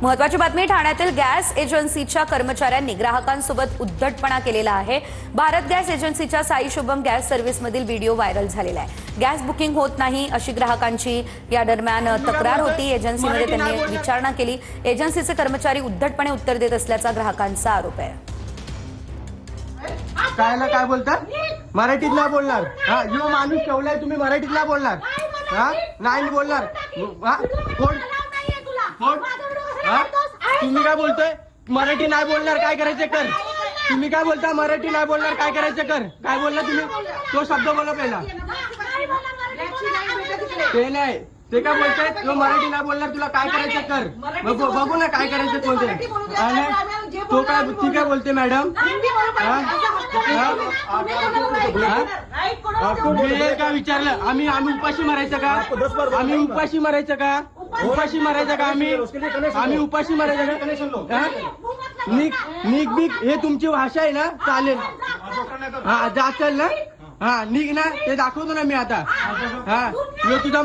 महत्वाची बातमी, ठाण्यातील गॅस एजन्सीच्या कर्मचाऱ्यांनी ग्राहकांसोबत उद्धटपणा केलेला आहे। भारत गॅस एजन्सीच्या साई शुभम गॅस सर्व्हिसमधील व्हिडिओ व्हायरल झालेला आहे। गॅस बुकिंग होत नाही अशी ग्राहकांची या दरम्यान तक्रार होती। एजन्सीमध्ये त्यांनी विचारणा केली। एजन्सीचे कर्मचारी उद्धटपणे उत्तर देत असल्याचा ग्राहकांचा आरोप आहे। काय बोलतात? मराठीत नाही बोलणार। हा, यो माणूस ठेवलाय, तुम्ही मराठीत नाही बोलणार। हा, नाही बोलणार। हा, कोण तुम्ही काय बोलतोय? मराठी नाही बोलणार, काय करायचं कर। तुम्ही काय बोलता? मराठी नाही बोलणार, काय करायचं कर। काय बोलला तुम्ही? तो शब्द बोला पहिला। ते नाही, ते काय बोलताय? तो मराठी नाही बोलणार, तुला काय करायचं कर। बघू ना काय करायचं कोणते। तो काय ती काय बोलते मॅडम? तुम्ही काय विचारलं? आम्ही उपाशी मारायचं का? आम्ही उपाशी मारायचं का? उपाशी मारायचं का? आम्ही उपाशी मारायचं का? निक बिक हे तुमची भाषा आहे ना, चालेल। हा, जा चल ना। हा, निक ना, ते दाखवतो ना मी आता। हा, तुझा